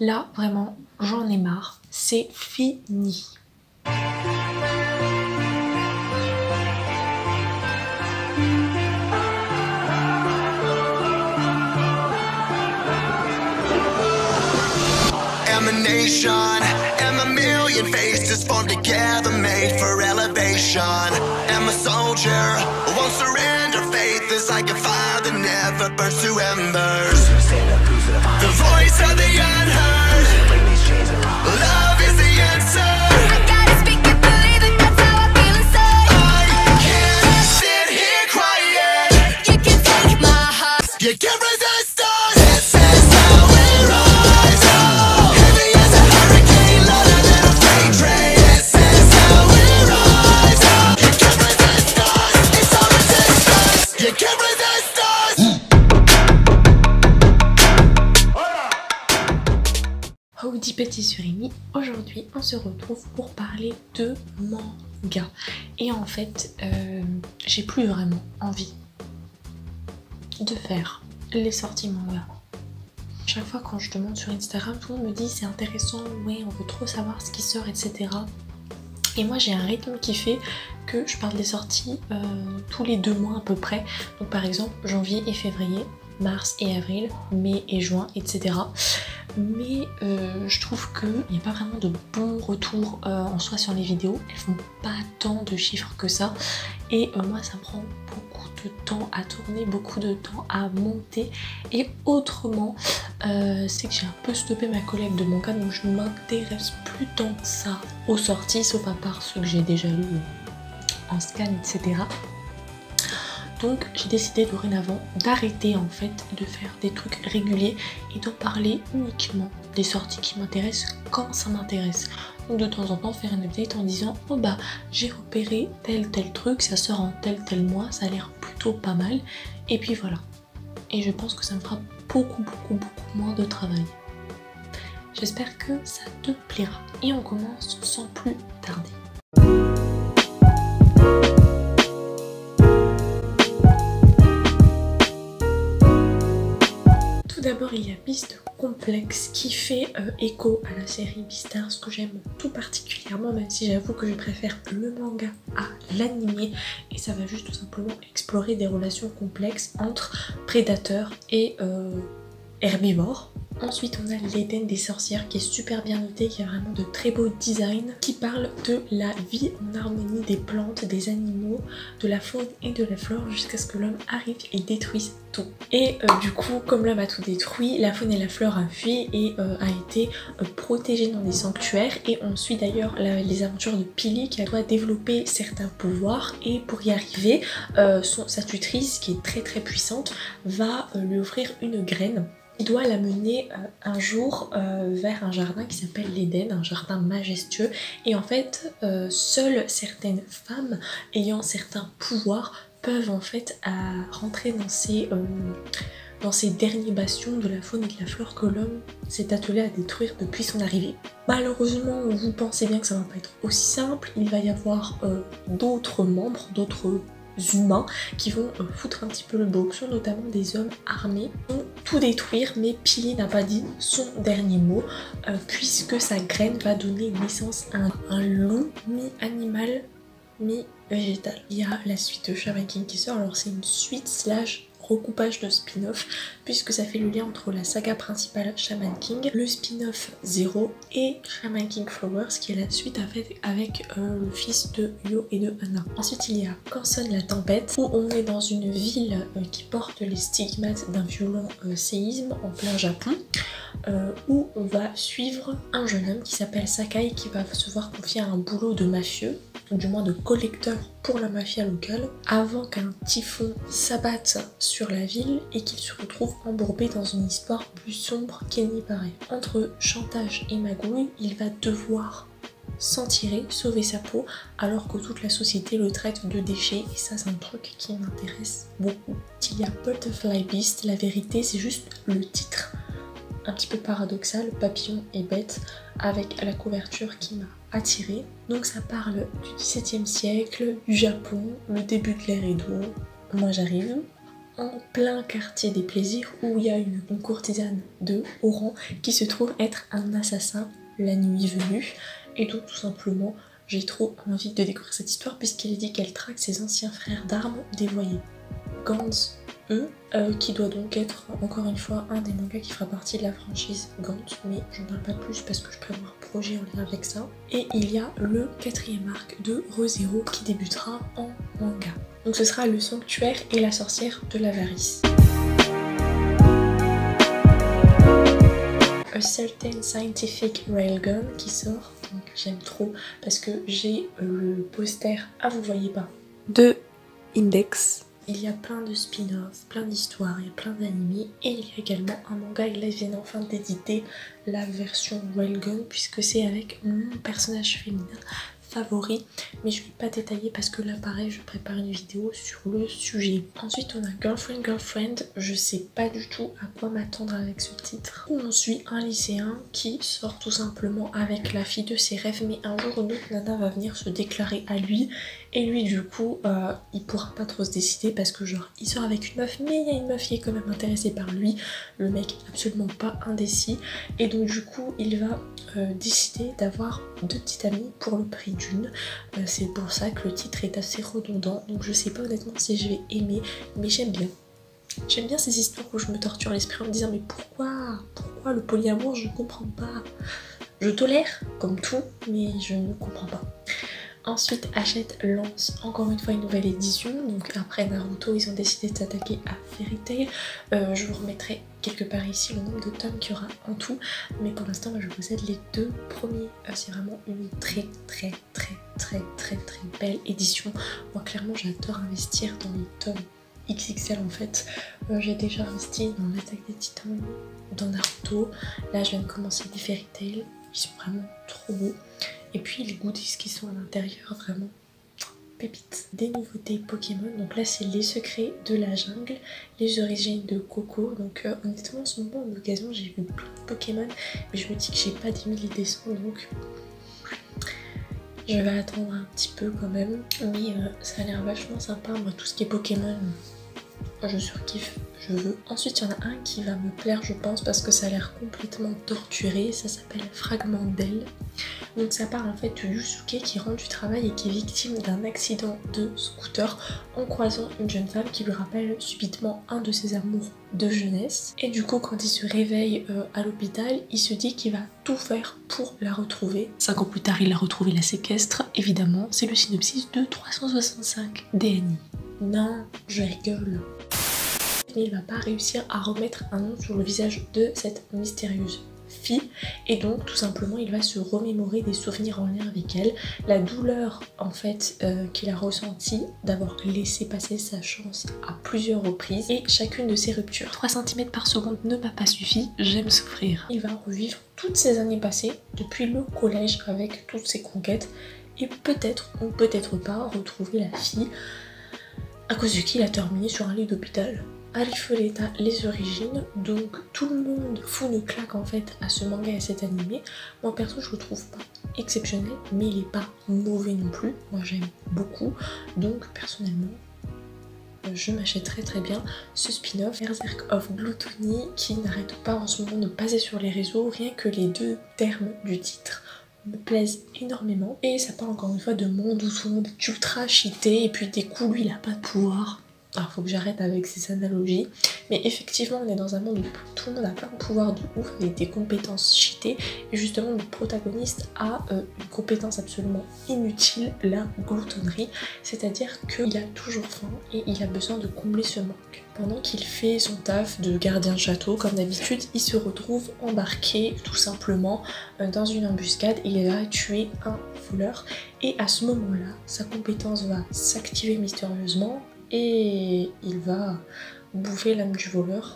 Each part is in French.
Là, vraiment, j'en ai marre. C'est fini. Emanation and a million faces formed together, made for elevation. And my soldier won't surrender. Faith is like a fire that never burns to embers. The voice of the unheard. Love is the answer. I gotta speak it, believe it, that's how I feel inside. I can't sit here quiet. You can take my heart. You can't resist us. This is how we rise. Heavy as a hurricane, louder than a freight train. This is how we rise. You can't resist us. It's all resistance. You can't resist us. Howdy Petit Surimi, aujourd'hui on se retrouve pour parler de manga. Et en fait, j'ai plus vraiment envie de faire les sorties manga. Chaque fois quand je demande sur Instagram, tout le monde me dit c'est intéressant, ouais on veut trop savoir ce qui sort, etc. Et moi j'ai un rythme qui fait que je parle des sorties tous les 2 mois à peu près. Donc par exemple janvier et février, mars et avril, mai et juin, etc. Mais je trouve qu'il n'y a pas vraiment de bons retours en soi sur les vidéos. Elles font pas tant de chiffres que ça. Et moi ça me prend beaucoup de temps à tourner, beaucoup de temps à monter. Et autrement, c'est que j'ai un peu stoppé ma collecte de manga, donc je ne m'intéresse plus tant que ça aux sorties, sauf à part ceux que j'ai déjà lus en scan, etc. Donc j'ai décidé dorénavant d'arrêter en fait de faire des trucs réguliers et d'en parler uniquement des sorties qui m'intéressent quand ça m'intéresse. Donc de temps en temps faire une update en disant oh bah j'ai repéré tel truc, ça sort en tel mois, ça a l'air plutôt pas mal. Et puis voilà. Et je pense que ça me fera beaucoup moins de travail. J'espère que ça te plaira. Et on commence sans plus tarder. D'abord il y a Beast Complex qui fait écho à la série Beastars que j'aime tout particulièrement, même si j'avoue que je préfère le manga à l'animé, et ça va juste tout simplement explorer des relations complexes entre prédateurs et herbivores. Ensuite on a l'Éden des sorcières qui est super bien noté, qui a vraiment de très beaux designs, qui parle de la vie en harmonie des plantes, des animaux, de la faune et de la flore jusqu'à ce que l'homme arrive et détruise tout. Et du coup comme l'homme a tout détruit, la faune et la flore a fui et a été protégée dans des sanctuaires, et on suit d'ailleurs les aventures de Pili qui doit développer certains pouvoirs, et pour y arriver sa tutrice qui est très puissante va lui offrir une graine. Il doit la mener un jour vers un jardin qui s'appelle l'Éden, un jardin majestueux, et en fait seules certaines femmes ayant certains pouvoirs peuvent en fait rentrer dans ces derniers bastions de la faune et de la flore que l'homme s'est attelé à détruire depuis son arrivée. Malheureusement, vous pensez bien que ça va pas être aussi simple, il va y avoir d'autres membres, d'autres humains qui vont foutre un petit peu le boxon, notamment des hommes armés, vont tout détruire, mais Pili n'a pas dit son dernier mot puisque sa graine va donner naissance à un loup mi-animal, mi-végétal. Il y a la suite de Shaman King qui sort, alors c'est une suite slash recoupage de spin-off puisque ça fait le lien entre la saga principale Shaman King, le spin-off Zero et Shaman King Flowers qui est la suite avec le fils de Yo et de Anna. Ensuite il y a Quand sonne la tempête où on est dans une ville qui porte les stigmates d'un violent séisme en plein Japon, où on va suivre un jeune homme qui s'appelle Sakai qui va se voir confier un boulot de mafieux, ou du moins de collecteur pour la mafia locale, avant qu'un typhon s'abatte sur la ville et qu'il se retrouve embourbé dans une histoire plus sombre qu'il n'y paraît. Entre chantage et magouille, il va devoir s'en tirer, sauver sa peau, alors que toute la société le traite de déchet, et ça c'est un truc qui m'intéresse beaucoup. Il y a Butterfly Beast, la vérité c'est juste le titre un petit peu paradoxal, papillon et bête, avec la couverture qui m'a attirée. Donc ça parle du XVIIe siècle, du Japon, le début de l'ère Edo. Moi j'arrive. en plein quartier des plaisirs où il y a une courtisane de haut rang qui se trouve être un assassin la nuit venue. Et donc tout simplement j'ai trop envie de découvrir cette histoire puisqu'elle dit qu'elle traque ses anciens frères d'armes dévoyés. Gantz qui doit donc être encore une fois un des mangas qui fera partie de la franchise Gantz, mais j'en parle pas plus parce que je prévois un projet en lien avec ça. Et il y a le 4e arc de Re:Zero qui débutera en manga. Donc ce sera le sanctuaire et la sorcière de l'avarice. A Certain Scientific Railgun qui sort, donc j'aime trop parce que j'ai le poster, vous voyez pas, de Index. Il y a plein de spin-offs, plein d'histoires, il y a plein d'animés et il y a également un manga et là ils viennent enfin d'éditer la version Railgun puisque c'est avec mon personnage féminin favori, mais je ne vais pas détailler parce que là pareil je prépare une vidéo sur le sujet. Ensuite on a Girlfriend, je sais pas du tout à quoi m'attendre avec ce titre, où on suit un lycéen qui sort tout simplement avec la fille de ses rêves, mais un jour une autre nana va venir se déclarer à lui et lui du coup il pourra pas trop se décider parce que genre il sort avec une meuf mais il y a une meuf qui est quand même intéressée par lui, le mec absolument pas indécis et donc du coup il va décider d'avoir 2 petites amies pour le prix d'une. C'est pour ça que le titre est assez redondant, donc je sais pas honnêtement si je vais aimer, mais j'aime bien. J'aime bien ces histoires où je me torture l'esprit en me disant mais pourquoi le polyamour, je comprends pas. Je tolère comme tout, mais je ne comprends pas. Ensuite Hachette lance encore une fois une nouvelle édition, donc après Naruto ils ont décidé de s'attaquer à Fairy Tail. Je vous remettrai quelque part ici le nombre de tomes qu'il y aura en tout, mais pour l'instant moi je possède les 2 premiers. C'est vraiment une très belle édition. Moi clairement j'adore investir dans les tomes XXL en fait. J'ai déjà investi dans l'Attaque des Titans, dans Naruto, là je viens de commencer les Fairy Tail, ils sont vraiment trop beaux. Et puis les goodies qui sont à l'intérieur, vraiment pépites. Des nouveautés Pokémon, donc là c'est les secrets de la jungle, les origines de Coco. Donc honnêtement en ce moment en occasion j'ai vu plein de Pokémon, mais je me dis que j'ai pas 10 000 idées sans, donc je vais attendre un petit peu quand même. Mais ça a l'air vachement sympa, moi tout ce qui est Pokémon, je surkiffe, je veux. Ensuite il y en a un qui va me plaire je pense parce que ça a l'air complètement torturé, ça s'appelle Fragment d'elle. Donc ça parle en fait de Yusuke qui rentre du travail et qui est victime d'un accident de scooter en croisant une jeune femme qui lui rappelle subitement un de ses amours de jeunesse. Et du coup quand il se réveille à l'hôpital, il se dit qu'il va tout faire pour la retrouver. 5 ans plus tard il la retrouve et la séquestre, évidemment c'est le synopsis de 365 DNI. Non, je rigole. Mais il va pas réussir à remettre un nom sur le visage de cette mystérieuse fille et donc tout simplement il va se remémorer des souvenirs en lien avec elle, la douleur en fait qu'il a ressentie d'avoir laissé passer sa chance à plusieurs reprises et chacune de ces ruptures. 3 cm par seconde ne m'a pas suffi, j'aime souffrir. Il va revivre toutes ces années passées depuis le collège avec toutes ses conquêtes et peut-être ou peut-être pas retrouver la fille à cause de qui il a terminé sur un lit d'hôpital. Arifureta, les origines, donc tout le monde fout une claque en fait à ce manga et à cet animé. Moi perso je le trouve pas exceptionnel, mais il est pas mauvais non plus, moi j'aime beaucoup, donc personnellement je m'achèterais très bien ce spin-off Berserk of Gluttony qui n'arrête pas en ce moment de passer sur les réseaux, rien que les 2 termes du titre me plaisent énormément. Et ça parle encore une fois de monde où tout le monde est ultra cheaté et puis des coups lui il a pas de pouvoir. Alors faut que j'arrête avec ces analogies, mais effectivement on est dans un monde où tout le monde a plein de pouvoirs de ouf avec des compétences cheatées et justement le protagoniste a une compétence absolument inutile, la gloutonnerie, c'est-à-dire qu'il a toujours faim et il a besoin de combler ce manque. Pendant qu'il fait son taf de gardien de château comme d'habitude, il se retrouve embarqué tout simplement dans une embuscade, il va tuer un voleur et à ce moment-là sa compétence va s'activer mystérieusement et il va bouffer l'âme du voleur.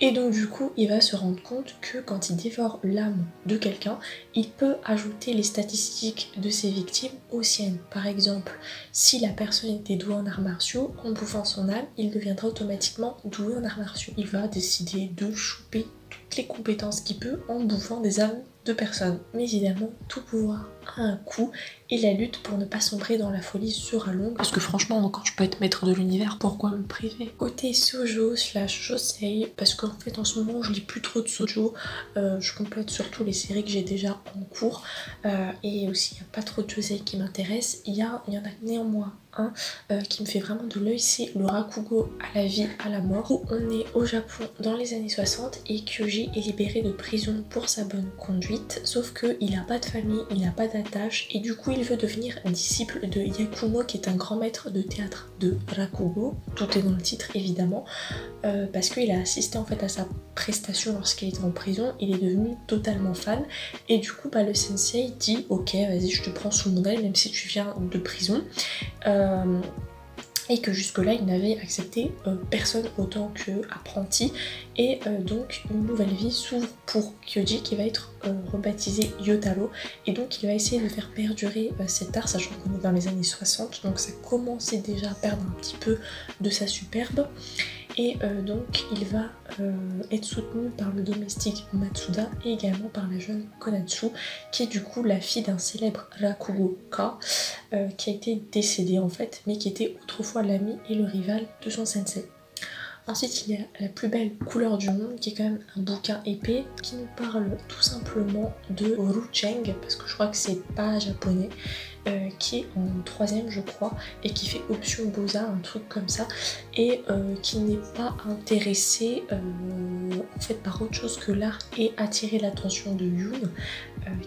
Et donc du coup il va se rendre compte que quand il dévore l'âme de quelqu'un, il peut ajouter les statistiques de ses victimes aux siennes. Par exemple, si la personne était douée en arts martiaux, en bouffant son âme, il deviendra automatiquement doué en arts martiaux. Il va décider de choper toutes les compétences qu'il peut en bouffant des âmes de personnes. Mais évidemment, tout pouvoir a un coût et la lutte pour ne pas sombrer dans la folie sera longue. Parce que franchement, quand je peux être maître de l'univers, pourquoi me priver? Côté shoujo / josei, parce qu'en fait en ce moment je lis plus trop de shoujo, je complète surtout les séries que j'ai déjà en cours et aussi il n'y a pas trop de josei qui m'intéressent. Il y en a néanmoins un qui me fait vraiment de l'œil, c'est le Rakugo à la vie, à la mort, où on est au Japon dans les années 60 et Kyoji est libéré de prison pour sa bonne conduite, sauf qu'il n'a pas de famille, il n'a pas d'attache et du coup il veut devenir disciple de Yakumo qui est un grand maître de théâtre de Rakugo, tout est dans le titre évidemment, parce qu'il a assisté en fait à sa prestation lorsqu'il était en prison, il est devenu totalement fan et du coup le sensei dit ok vas-y je te prends sous mon aile même si tu viens de prison. Et que jusque là il n'avait accepté personne autant que apprenti et donc une nouvelle vie s'ouvre pour Kyoji qui va être rebaptisé Yotaro et donc il va essayer de faire perdurer cet art sachant qu'on est dans les années 60 donc ça commençait déjà à perdre un petit peu de sa superbe et donc il va être soutenu par le domestique Matsuda et également par la jeune Konatsu qui est du coup la fille d'un célèbre Rakugoka qui a été décédé en fait mais qui était autrefois l'ami et le rival de son sensei. Ensuite il y a La plus belle couleur du monde qui est quand même un bouquin épais qui nous parle tout simplement de Rucheng parce que je crois que c'est pas japonais qui est en 3ème je crois et qui fait option Beaux-Arts, un truc comme ça et qui n'est pas intéressé en fait par autre chose que l'art et attirer l'attention de Yoon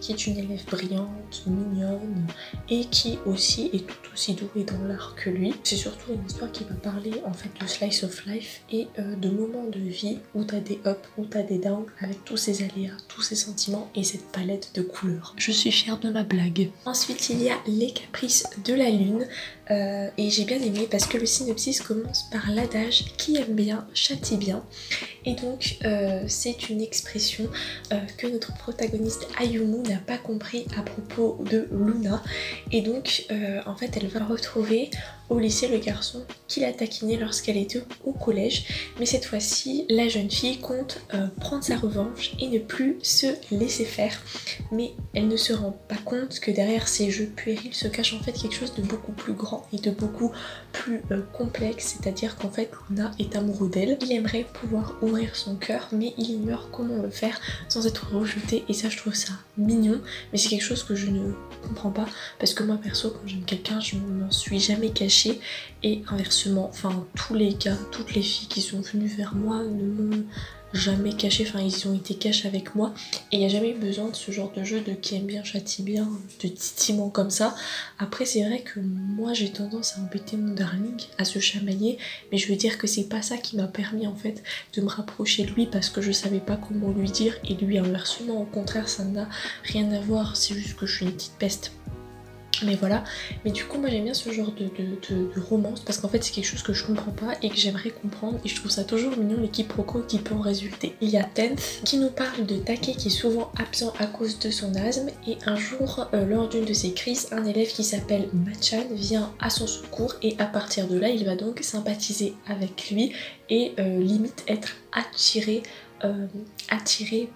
qui est une élève brillante, mignonne et qui aussi est tout aussi douée dans l'art que lui. C'est surtout une histoire qui va parler en fait de slice of life et de moments de vie où t'as des ups, où t'as des downs avec tous ces aléas, tous ces sentiments et cette palette de couleurs. Je suis fière de ma blague. Ensuite il y a Les caprices de la lune et j'ai bien aimé parce que le synopsis commence par l'adage qui aime bien châtie bien et donc c'est une expression que notre protagoniste Ayumu n'a pas compris à propos de Luna et donc en fait elle va retrouver au lycée le garçon qui l'a taquiné lorsqu'elle était au collège mais cette fois-ci la jeune fille compte prendre sa revanche et ne plus se laisser faire mais elle ne se rend pas compte que derrière ces jeux puérils se cache en fait quelque chose de beaucoup plus grand et de beaucoup plus complexe, c'est-à-dire qu'en fait Luna est amoureux d'elle, il aimerait pouvoir ouvrir son cœur mais il ignore comment le faire sans être rejeté et ça je trouve ça mignon mais c'est quelque chose que je ne comprends pas parce que moi perso quand j'aime quelqu'un je ne m'en suis jamais cachée et inversement, enfin tous les gars, toutes les filles qui sont venues vers moi ne m'ont jamais caché, enfin ils ont été cash avec moi et il n'y a jamais eu besoin de ce genre de jeu de qui aime bien châtie bien, de titillement comme ça. Après c'est vrai que moi j'ai tendance à embêter mon darling, à se chamailler mais je veux dire que c'est pas ça qui m'a permis en fait de me rapprocher de lui parce que je savais pas comment lui dire et lui inversement au contraire ça n'a rien à voir, c'est juste que je suis une petite peste. Mais voilà, mais du coup moi j'aime bien ce genre de romance parce qu'en fait c'est quelque chose que je comprends pas et que j'aimerais comprendre et je trouve ça toujours mignon les quiproquos qui peut en résulter. Il y a Tenth qui nous parle de Take qui est souvent absent à cause de son asthme et un jour lors d'une de ses crises un élève qui s'appelle Machan vient à son secours et à partir de là il va donc sympathiser avec lui et limite être attiré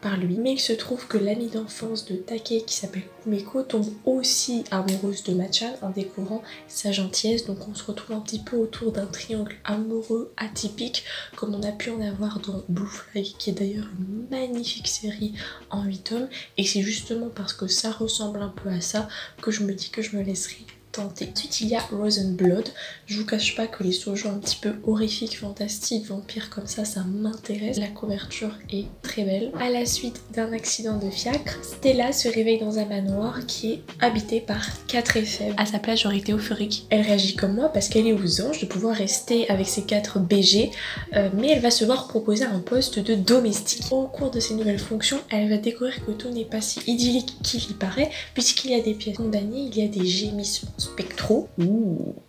par lui. Mais il se trouve que l'amie d'enfance de Take qui s'appelle Kumeko tombe aussi amoureuse de Machan en découvrant sa gentillesse, donc on se retrouve un petit peu autour d'un triangle amoureux atypique comme on a pu en avoir dans Blue Flag qui est d'ailleurs une magnifique série en 8 tomes et c'est justement parce que ça ressemble un peu à ça que je me dis que je me laisserai tenter. Ensuite il y a Rose and Blood, je vous cache pas que les shoujo un petit peu horrifiques, fantastiques, vampires comme ça m'intéresse, la couverture est très belle. À la suite d'un accident de fiacre, Stella se réveille dans un manoir qui est habité par 4 effets. À sa place j'aurais été euphorique. Elle réagit comme moi parce qu'elle est aux anges de pouvoir rester avec ses 4 BG mais elle va se voir proposer un poste de domestique. Au cours de ses nouvelles fonctions, elle va découvrir que tout n'est pas si idyllique qu'il y paraît puisqu'il y a des pièces condamnées, il y a des gémissements spectraux.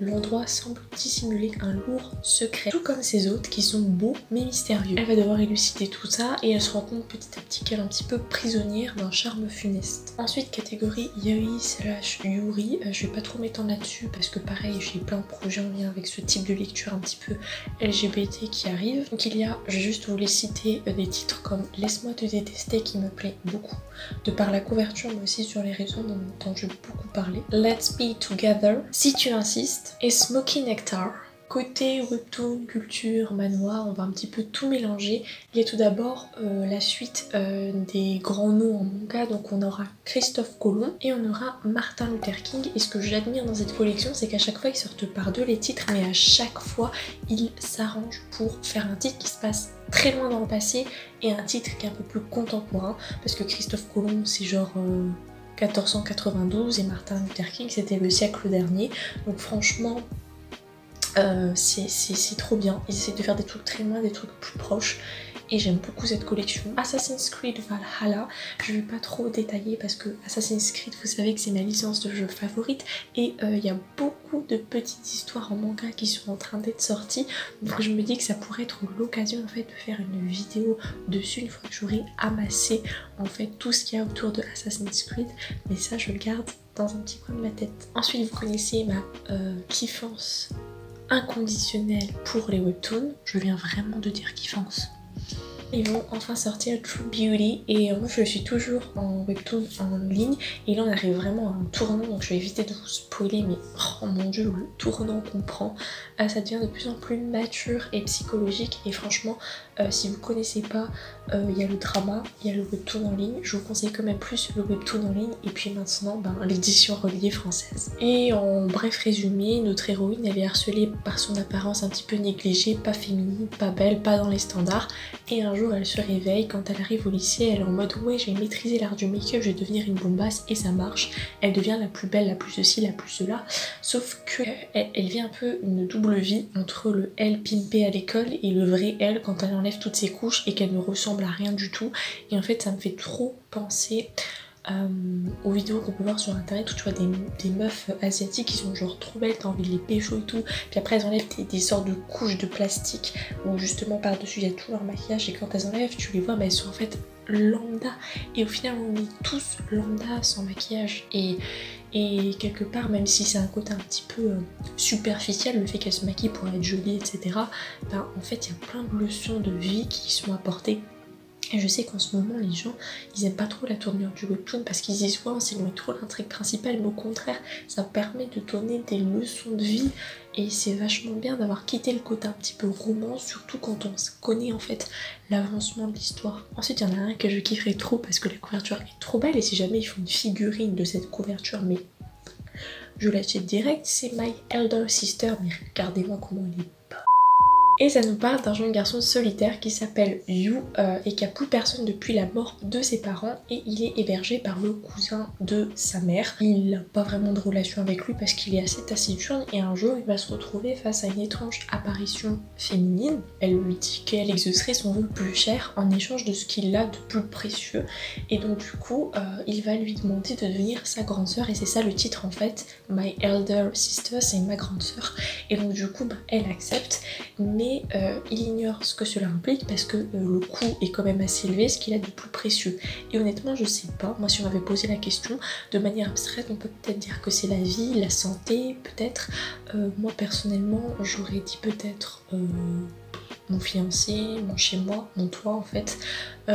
L'endroit semble dissimuler un lourd secret, tout comme ces autres qui sont beaux mais mystérieux. Elle va devoir élucider tout ça et elle se rend compte petit à petit qu'elle est un petit peu prisonnière d'un charme funeste. Ensuite, catégorie Yaoi/Yuri, je vais pas trop m'étendre là-dessus parce que pareil, j'ai plein de projets en lien avec ce type de lecture un petit peu LGBT qui arrive. Donc il y a, je vais juste vous les citer, des titres comme Laisse-moi te détester qui me plaît beaucoup, de par la couverture mais aussi sur les raisons dont je vais beaucoup parler. Let's Be Together, Si tu insistes, et Smoky Nectar. Côté webtoon, culture, manoir, on va un petit peu tout mélanger. Il y a tout d'abord la suite des grands noms en manga, donc on aura Christophe Colomb et on aura Martin Luther King. Et ce que j'admire dans cette collection, c'est qu'à chaque fois ils sortent par deux les titres, mais à chaque fois ils s'arrangent pour faire un titre qui se passe très loin dans le passé et un titre qui est un peu plus contemporain, parce que Christophe Colomb c'est genre 1492 et Martin Luther King c'était le siècle dernier, donc franchement c'est trop bien. Ils essaient de faire des trucs très loin, des trucs plus proches et j'aime beaucoup cette collection. Assassin's Creed Valhalla, je vais pas trop détailler parce que Assassin's Creed, vous savez que c'est ma licence de jeu favorite et il y a beaucoup de petites histoires en manga qui sont en train d'être sorties, donc je me dis que ça pourrait être l'occasion en fait de faire une vidéo dessus une fois que j'aurai amassé en fait tout ce qu'il y a autour de Assassin's Creed, mais ça je le garde dans un petit coin de ma tête. Ensuite vous connaissez ma kiffance inconditionnelle pour les webtoons, je viens vraiment de dire kiffance. Ils vont enfin sortir True Beauty et moi je suis toujours en webtoon en ligne et là on arrive vraiment à un tournant, donc je vais éviter de vous spoiler, mais oh mon dieu le tournant qu'on prend, ça devient de plus en plus mature et psychologique et franchement si vous connaissez pas, il y a le drama, il y a le webtoon en ligne, je vous conseille quand même plus le webtoon en ligne et puis maintenant l'édition reliée française. Et en bref résumé, notre héroïne elle est harcelée par son apparence un petit peu négligée, pas féminine, pas belle, pas dans les standards, et un jour elle se réveille, quand elle arrive au lycée elle est en mode ouais j'ai maîtrisé l'art du make-up, je vais devenir une bombasse et ça marche, elle devient la plus belle, la plus ceci, la plus cela, sauf que elle vit un peu une double vie entre le elle pimpé à l'école et le vrai elle quand elle enlève toutes ses couches et qu'elle ne ressemble à rien du tout. Et en fait ça me fait trop penser aux vidéos qu'on peut voir sur internet où tu vois des meufs asiatiques qui sont genre trop belles, t'as envie de les pécho et tout, puis après elles enlèvent des sortes de couches de plastique où justement par dessus il y a tout leur maquillage et quand elles enlèvent tu les vois mais elles sont en fait lambda et au final on est tous lambda sans maquillage et quelque part même si c'est un côté un petit peu superficiel le fait qu'elles se maquillent pour être jolies etc, en fait il y a plein de leçons de vie qui sont apportées. Et je sais qu'en ce moment les gens ils aiment pas trop la tournure du webtoon parce qu'ils disent ouais on s'éloigne trop l'intrigue principale, mais au contraire ça permet de donner des leçons de vie et c'est vachement bien d'avoir quitté le côté un petit peu roman, surtout quand on connaît en fait l'avancement de l'histoire. Ensuite il y en a un que je kifferais trop parce que la couverture est trop belle et si jamais ils font une figurine de cette couverture mais je l'achète direct, c'est My Elder Sister, mais regardez-moi comment elle est. Et ça nous parle d'un jeune garçon solitaire qui s'appelle Yu et qui a plus personne depuis la mort de ses parents et il est hébergé par le cousin de sa mère. Il n'a pas vraiment de relation avec lui parce qu'il est assez taciturne et un jour il va se retrouver face à une étrange apparition féminine. Elle lui dit qu'elle exaucerait son vœu plus cher en échange de ce qu'il a de plus précieux et donc du coup il va lui demander de devenir sa grande sœur et c'est ça le titre en fait, My Elder Sister, c'est ma grande sœur et donc du coup elle accepte mais il ignore ce que cela implique parce que le coût est quand même assez élevé, ce qu'il a de plus précieux. Et honnêtement je sais pas, moi si on m'avait posé la question de manière abstraite on peut peut-être dire que c'est la vie, la santé peut-être, moi personnellement j'aurais dit peut-être mon fiancé, mon chez moi, mon toit en fait,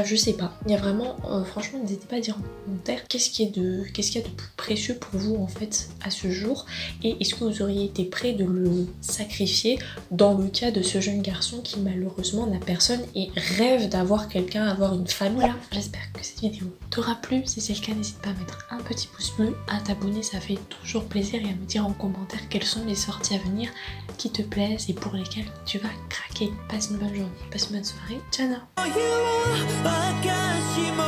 je sais pas. Il y a vraiment, franchement n'hésitez pas à dire en commentaire qu'est-ce qu'il y a de plus précieux pour vous en fait à ce jour et est-ce que vous auriez été prêt de le sacrifier dans le cas de ce jeune garçon qui malheureusement n'a personne et rêve d'avoir quelqu'un, avoir une famille. Voilà, j'espère que cette vidéo t'aura plu, si c'est le cas n'hésite pas à mettre un petit pouce bleu, à t'abonner ça fait toujours plaisir et à me dire en commentaire quelles sont les sorties à venir qui te plaisent et pour lesquelles tu vas craquer. Passe une bonne journée, passe une bonne soirée, ciao. 私も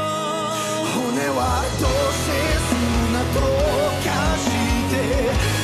骨はどうせ砂と化して